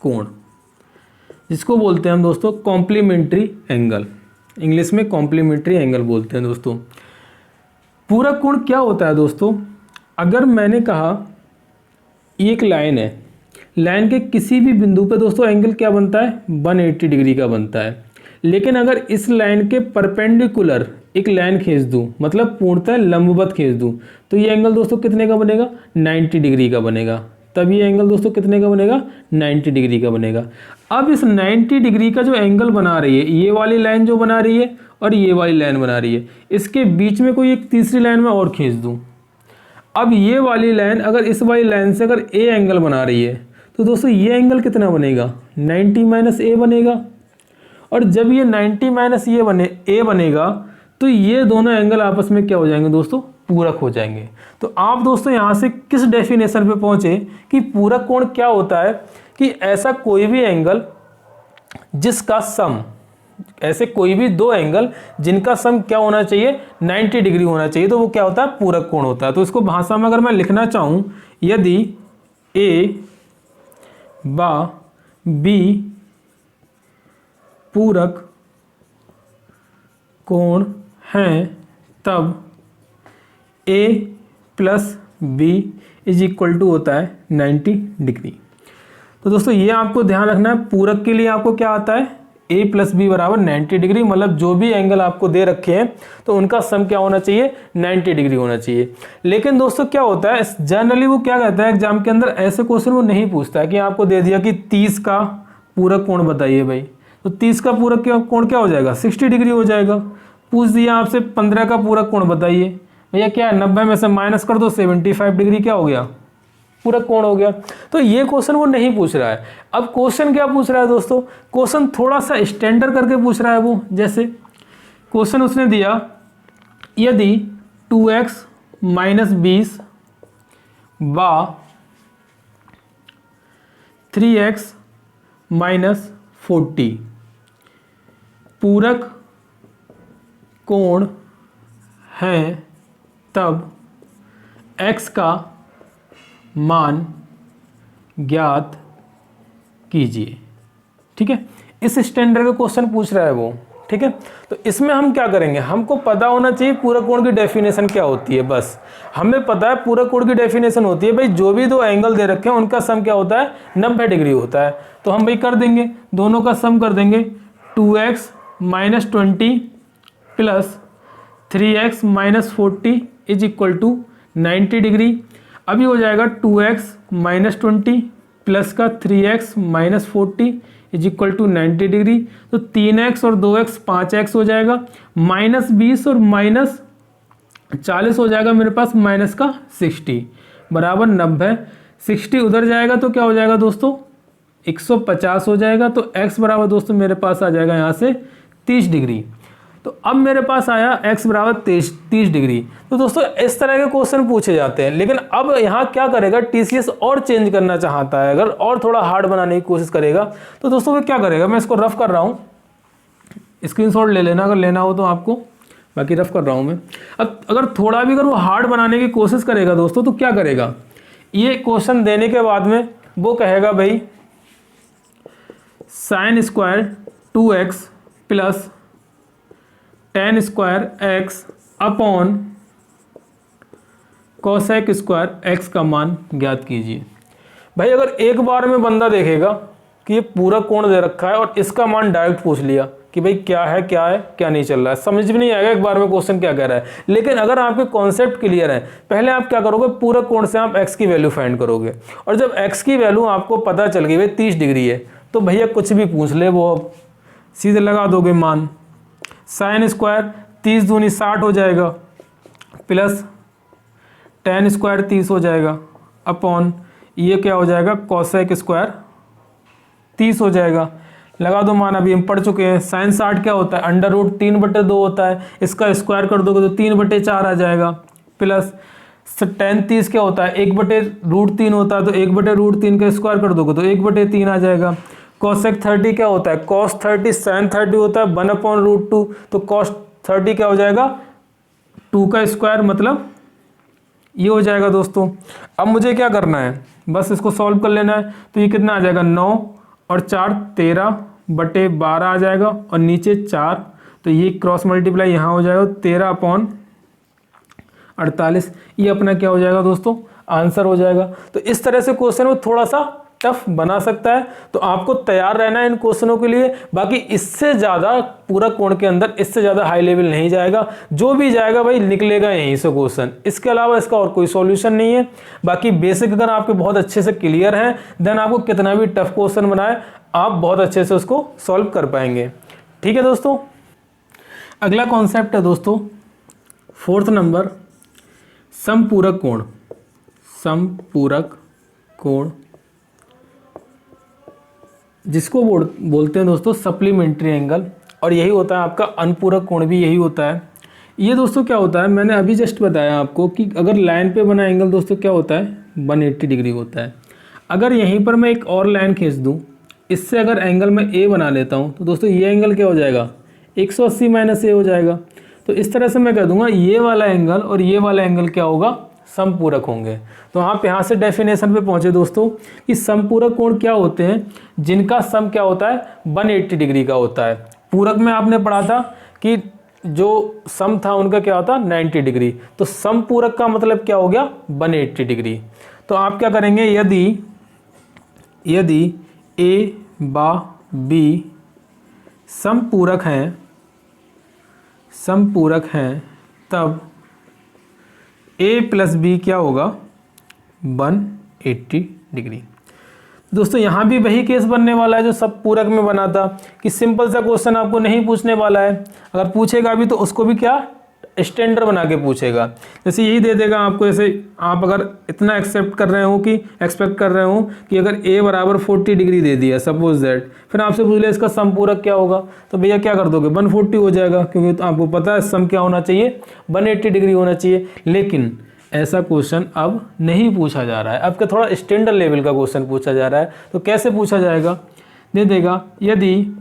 कोण, जिसको बोलते हैं हम दोस्तों कॉम्प्लीमेंट्री एंगल, इंग्लिश में कॉम्प्लीमेंट्री एंगल बोलते हैं दोस्तों। पूरक कोण क्या होता है दोस्तों, अगर मैंने कहा एक लाइन है, लाइन के किसी भी बिंदु पे दोस्तों एंगल क्या बनता है 180 डिग्री का बनता है। लेकिन अगर इस लाइन के परपेंडिकुलर एक लाइन खींच दूं, मतलब पूर्णतः लंबवत खींच दूं, तो ये एंगल दोस्तों कितने का बनेगा 90 डिग्री का बनेगा। तब ये एंगल दोस्तों कितने का बनेगा 90 डिग्री का बनेगा। अब इस 90 डिग्री का जो एंगल बना रही है, ये वाली लाइन जो बना रही है और ये वाली लाइन बना रही है, इसके बीच में कोई एक तीसरी लाइन में और खींच दूं। अब ये वाली लाइन अगर इस वाली लाइन से अगर ए एंगल बना रही है तो दोस्तों ये एंगल कितना बनेगा 90 माइनस ए बनेगा। और जब ये 90 माइनस ए बनेगा तो ये दोनों एंगल आपस में क्या हो जाएंगे दोस्तों पूरक हो जाएंगे। तो आप दोस्तों यहाँ से किस डेफिनेशन पे पहुंचे कि पूरक कोण क्या होता है, कि ऐसा कोई भी एंगल जिसका सम, ऐसे कोई भी दो एंगल जिनका सम क्या होना चाहिए 90 डिग्री होना चाहिए, तो वो क्या होता है पूरक कोण होता है। तो इसको भाषा में अगर मैं लिखना चाहूँ, यदि ए बा बी पूरक कोण हैं तब a plus b is equal to होता है 90 डिग्री। तो दोस्तों ये आपको ध्यान रखना है, पूरक के लिए आपको क्या आता है a प्लस बी बराबर 90 डिग्री, मतलब जो भी एंगल आपको दे रखे हैं तो उनका सम क्या होना चाहिए 90 डिग्री होना चाहिए। लेकिन दोस्तों क्या होता है जनरली वो क्या कहता है एग्जाम के अंदर, ऐसे क्वेश्चन वो नहीं पूछता है कि आपको दे दिया कि 30 का पूरक कोण बताइए भाई, तो 30 का पूरक कोण क्या हो जाएगा 60 डिग्री हो जाएगा। पूछ दिया आपसे 15 का पूरक कोण बताइए, भैया क्या है 90 में से माइनस कर दो 75 डिग्री क्या हो गया पूरक कोण हो गया। तो ये क्वेश्चन वो नहीं पूछ रहा है। अब क्वेश्चन क्या पूछ रहा है दोस्तों, क्वेश्चन थोड़ा सा स्टैंडर्ड करके पूछ रहा है वो। जैसे क्वेश्चन उसने दिया यदि 2x माइनस 20 व 3x माइनस 40 पूरक कोण हैं तब x का मान ज्ञात कीजिए। ठीक है, इस स्टैंडर्ड का क्वेश्चन पूछ रहा है वो, ठीक है। तो इसमें हम क्या करेंगे, हमको पता होना चाहिए पूरक कोण की डेफिनेशन क्या होती है। बस हमें पता है पूरक कोण की डेफिनेशन होती है भाई जो भी दो एंगल दे रखे हैं उनका सम क्या होता है, 90 डिग्री होता है। तो हम भाई कर देंगे, दोनों का सम कर देंगे, 2x - 20 plus 3x - 40 is equal to 90 degree. अभी हो जाएगा 2x - 20 प्लस का 3x - 40 is equal to 90 degree. तो 3x और 2x 5x हो जाएगा, -20 और -40 हो जाएगा मेरे पास, माइनस का 60 बराबर 90। 60 उधर जाएगा तो क्या हो जाएगा दोस्तों, 150 हो जाएगा। तो x बराबर दोस्तों मेरे पास आ जाएगा यहाँ से 30 डिग्री। तो अब मेरे पास आया x बराबर 30 डिग्री। तो दोस्तों इस तरह के क्वेश्चन पूछे जाते हैं। लेकिन अब यहाँ क्या करेगा TCS, और चेंज करना चाहता है, अगर और थोड़ा हार्ड बनाने की कोशिश करेगा तो दोस्तों वो क्या करेगा, मैं इसको रफ कर रहा हूँ, स्क्रीनशॉट ले लेना अगर लेना हो तो आपको, बाकी रफ कर रहा हूँ मैं। अब अगर थोड़ा भी अगर वो हार्ड बनाने की कोशिश करेगा दोस्तों तो क्या करेगा, ये क्वेश्चन देने के बाद में वो कहेगा भाई sin² 2x plus tan² x upon cosec² x का मान ज्ञात कीजिए। भाई अगर एक बार में बंदा देखेगा कि ये पूरा कोण दे रखा है और इसका मान डायरेक्ट पूछ लिया कि भाई क्या है क्या नहीं चल रहा है, समझ में नहीं आएगा एक बार में क्वेश्चन क्या कह रहा है। लेकिन अगर आपके कॉन्सेप्ट क्लियर है, पहले आप क्या करोगे, पूरा कोण से आप x की वैल्यू फाइंड करोगे, और जब x की वैल्यू आपको पता चल गई भाई 30 डिग्री है, तो भैया कुछ भी पूछ ले वो अब सीधे लगा दोगे मान। sin² 30 दूनी 60 हो जाएगा, प्लस tan² 30 हो जाएगा, अपॉन ये क्या हो जाएगा, cosec² 30 हो जाएगा। लगा दो मान, अभी हम पढ़ चुके हैं। sin 60 क्या होता है, √3/2 होता है, इसका स्क्वायर कर दोगे तो 3/4 आ जाएगा, प्लस tan 30 क्या होता है, 1/√3 होता है, तो 1/√3 का स्क्वायर कर दोगे तो 1/3 आ जाएगा। cosec 30 क्या होता है, cos 30 sin 30 होता है 1/√2, तो cos 30 क्या हो जाएगा, 2 का स्क्वायर, मतलब ये हो जाएगा दोस्तों। अब मुझे क्या करना है, बस इसको सॉल्व कर लेना है। तो ये कितना आ जाएगा, 9 और 4 13/12 आ जाएगा, और नीचे 4, तो ये क्रॉस मल्टीप्लाई यहाँ हो जाएगा 13/48। ये अपना क्या हो जाएगा दोस्तों, आंसर हो जाएगा। तो इस तरह से क्वेश्चन में थोड़ा सा टफ बना सकता है, तो आपको तैयार रहना है इन क्वेश्चनों के लिए। बाकी इससे ज़्यादा पूरा कोण के अंदर इससे ज़्यादा हाई लेवल नहीं जाएगा, जो भी जाएगा भाई निकलेगा यहीं से क्वेश्चन, इसके अलावा इसका और कोई सॉल्यूशन नहीं है। बाकी बेसिक अगर आपके बहुत अच्छे से क्लियर हैं, देन आपको कितना भी टफ क्वेश्चन बनाए आप बहुत अच्छे से उसको सॉल्व कर पाएंगे। ठीक है दोस्तों, अगला कॉन्सेप्ट है दोस्तों 4th नंबर, समपूरक कोण। समपूरक कोण जिसको बोलते हैं दोस्तों सप्लीमेंट्री एंगल, और यही होता है आपका अनुपूरक कोण भी यही होता है। ये दोस्तों क्या होता है, मैंने अभी जस्ट बताया आपको कि अगर लाइन पे बना एंगल दोस्तों क्या होता है, 180 डिग्री होता है। अगर यहीं पर मैं एक और लाइन खींच दूँ, इससे अगर एंगल मैं ए बना लेता हूँ, तो दोस्तों ये एंगल क्या हो जाएगा, 180 - a हो जाएगा। तो इस तरह से मैं कह दूंगा ये वाला एंगल और ये वाला एंगल क्या होगा, समपूरक होंगे। तो आप यहाँ से डेफिनेशन पे पहुंचे दोस्तों कि समपूरक कोण क्या होते हैं, जिनका सम क्या होता है, 180 डिग्री का होता है। पूरक में आपने पढ़ा था कि जो सम था उनका क्या होता, 90 डिग्री। तो समपूरक का मतलब क्या हो गया, 180 डिग्री। तो आप क्या करेंगे, यदि ए बा बी समपूरक हैं तब a + b क्या होगा, 180 डिग्री। दोस्तों यहाँ भी वही केस बनने वाला है जो सब पूरक में बना था, कि सिंपल सा क्वेश्चन आपको नहीं पूछने वाला है। अगर पूछेगा भी तो उसको भी क्या स्टैंडर्ड बना के पूछेगा। जैसे यही दे देगा आपको, जैसे आप अगर इतना एक्सेप्ट कर रहे हो कि एक्सपेक्ट कर रहे हो कि अगर a बराबर 40 डिग्री दे दिया सपोज दैट, फिर आपसे पूछ लिया इसका समपूरक क्या होगा, तो भैया क्या कर दोगे, 140 हो जाएगा, क्योंकि तो आपको पता है सम क्या होना चाहिए, 180 डिग्री होना चाहिए। लेकिन ऐसा क्वेश्चन अब नहीं पूछा जा रहा है, अब क्या थोड़ा स्टैंडर्ड लेवल का क्वेश्चन पूछा जा रहा है। तो कैसे पूछा जाएगा, दे देगा यदि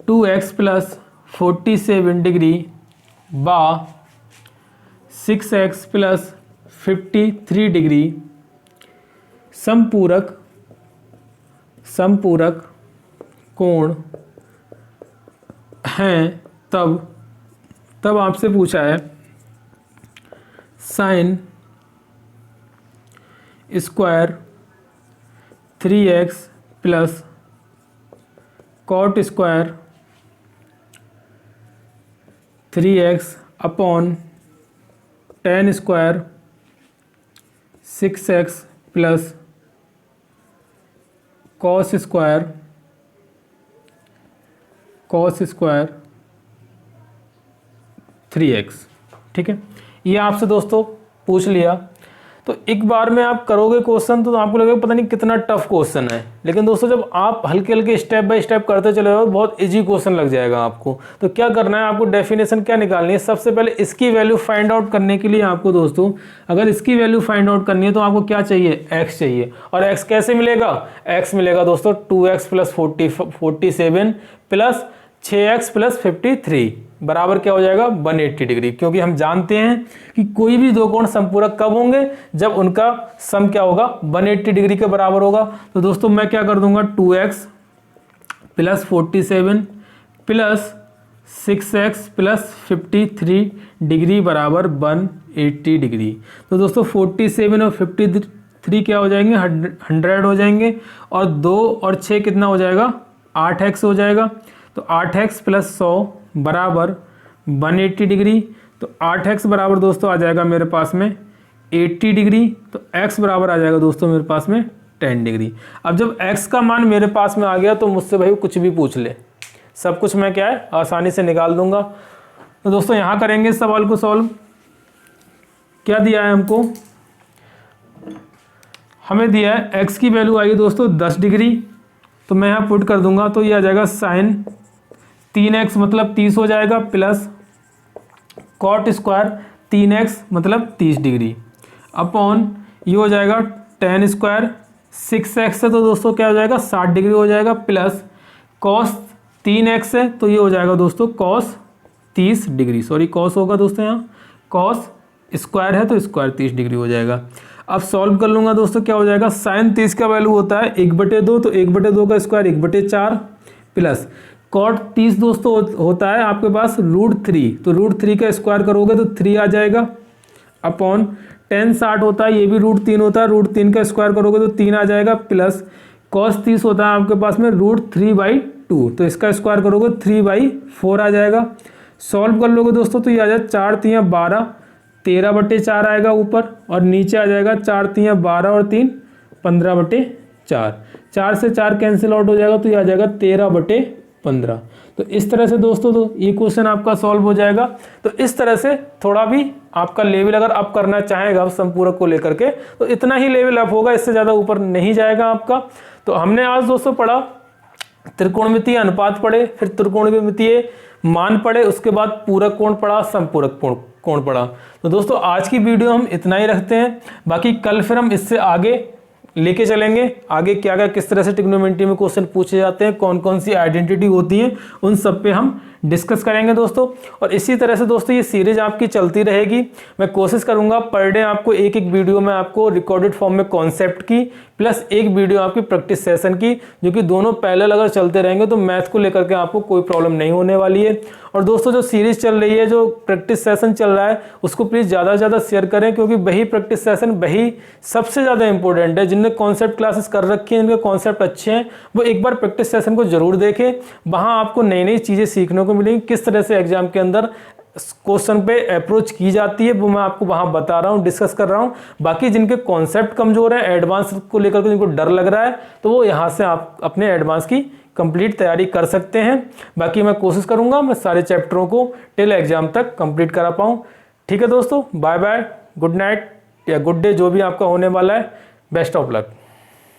2x + 47 डिग्री बा 6x + 53 डिग्री समपूरक कोण हैं तब आपसे पूछा है sine square 3x plus cot square 3x upon tan square 6x plus cos square 3x। ठीक है, ये आपसे दोस्तों पूछ लिया। तो एक बार में आप करोगे क्वेश्चन तो आपको लगेगा पता नहीं कितना टफ क्वेश्चन है, लेकिन दोस्तों जब आप हल्के हल्के स्टेप बाय स्टेप करते चले जाओ बहुत इजी क्वेश्चन लग जाएगा आपको। तो क्या करना है, आपको डेफिनेशन क्या निकालनी है, सबसे पहले इसकी वैल्यू फाइंड आउट करने के लिए आपको दोस्तों अगर इसकी वैल्यू फाइंड आउट करनी है तो आपको क्या चाहिए, x चाहिए। और x कैसे मिलेगा, x मिलेगा दोस्तों 2x plus 47 plus 6x plus 53 बराबर क्या हो जाएगा 180 डिग्री। क्योंकि हम जानते हैं कि कोई भी दो कोण समपूरक कब होंगे, जब उनका सम क्या होगा 180 डिग्री के बराबर होगा। तो दोस्तों मैं क्या कर दूंगा 2x plus 47 plus 6x plus 53 degree बराबर 180 डिग्री। तो दोस्तों 47 और 53 क्या हो जाएंगे 100 हो जाएंगे, और 2 और 6 कितना हो जाएगा 8x हो जाएगा। तो 8x प्लस 100 बराबर 180 डिग्री। तो 8x बराबर दोस्तों आ जाएगा मेरे पास में 80 डिग्री। तो x बराबर आ जाएगा दोस्तों मेरे पास में 10 डिग्री। अब जब x का मान मेरे पास में आ गया तो मुझसे भाई कुछ भी पूछ ले, सब कुछ मैं क्या है आसानी से निकाल दूंगा। तो दोस्तों यहाँ करेंगे इस सवाल को सॉल्व। क्या दिया है हमको, हमें दिया है x की वैल्यू आई है दोस्तों 10 डिग्री। तो मैं यहाँ पुट कर दूंगा तो ये आ जाएगा साइन 3x मतलब 30 हो जाएगा प्लस कॉट स्क्वायर 3x मतलब 30 डिग्री अपॉन ये हो जाएगा tan स्क्वायर 6x से तो दोस्तों क्या हो जाएगा 60 डिग्री हो जाएगा प्लस कॉस 3x है तो ये हो जाएगा दोस्तों कॉस 30 डिग्री, सॉरी कॉस होगा दोस्तों यहाँ कॉस स्क्वायर है तो स्क्वायर 30 डिग्री हो जाएगा। अब सॉल्व कर लूँगा दोस्तों क्या हो जाएगा साइन 30 का वैल्यू होता है 1/2 तो 1/2 का स्क्वायर 1/4 प्लस कॉट 30 दोस्तों होता है आपके पास √3 तो √3 का स्क्वायर करोगे तो 3 आ जाएगा अपॉन tan 60 होता है ये भी √3 होता है √3 का स्क्वायर करोगे तो 3 आ जाएगा प्लस कॉस 30 होता है आपके पास में √3/2 तो इसका स्क्वायर करोगे 3/4 आ जाएगा। सॉल्व कर लोगे दोस्तों तो ये आ जाएगा 4 3 12 13/4 आएगा ऊपर और नीचे आ जाएगा 4 3 12 और 3 15/4 4 से 4 कैंसिल आउट हो जाएगा तो ये आ जाएगा 13/15। तो इस तरह से दोस्तों तो ये क्वेश्चन आपका सॉल्व हो जाएगा। तो इस तरह से थोड़ा भी आपका लेवल अगर अप करना चाहेगा समपूरक को लेकर के तो इतना ही लेवल अप होगा, इससे ज़्यादा ऊपर नहीं जाएगा आपका। तो हमने आज दोस्तों पढ़ा त्रिकोणमितीय अनुपात पढ़े, फिर त्रिकोणमितीय मान पढ़े, उसके बाद पूरक कोण पढ़ा, समपूरक कोण पढ़ा। तो दोस्तों आज की वीडियो हम इतना ही रखते हैं, बाकी कल फिर हम इससे आगे लेके चलेंगे, आगे क्या क्या किस तरह से ट्रिग्नोमेट्री में क्वेश्चन पूछे जाते हैं, कौन कौन सी आइडेंटिटी होती है, उन सब पे हम डिस्कस करेंगे दोस्तों। और इसी तरह से दोस्तों ये सीरीज आपकी चलती रहेगी। मैं कोशिश करूंगा पर डे आपको एक वीडियो में आपको रिकॉर्डेड फॉर्म में कॉन्सेप्ट की प्लस एक वीडियो आपकी प्रैक्टिस सेशन की, जो कि दोनों पैरेलल अगर चलते रहेंगे तो मैथ को लेकर के आपको कोई प्रॉब्लम नहीं होने वाली है। और दोस्तों जो सीरीज चल रही है, जो प्रैक्टिस सेशन चल रहा है, उसको प्लीज़ ज़्यादा से ज़्यादा शेयर करें, क्योंकि वही प्रैक्टिस सेशन वही सबसे ज़्यादा इंपॉर्टेंट है। जिनने कॉन्सेप्ट क्लासेस कर रखी हैं, जिनके कॉन्सेप्ट अच्छे हैं, वो एक बार प्रैक्टिस सेशन को जरूर देखें। वहाँ आपको नई नई चीज़ें सीखने को मिलेंगी, किस तरह से एग्जाम के अंदर क्वेश्चन पे अप्रोच की जाती है, वो मैं आपको वहाँ बता रहा हूँ, डिस्कस कर रहा हूँ। बाकी जिनके कॉन्सेप्ट कमजोर है, एडवांस को लेकर के जिनको डर लग रहा है, तो वो यहाँ से आप अपने एडवांस की कंप्लीट तैयारी कर सकते हैं। बाकी मैं कोशिश करूंगा मैं सारे चैप्टरों को टिल एग्जाम तक कंप्लीट करा पाऊँ। ठीक है दोस्तों, बाय बाय, गुड नाइट या गुड डे जो भी आपका होने वाला है, बेस्ट ऑफ लक।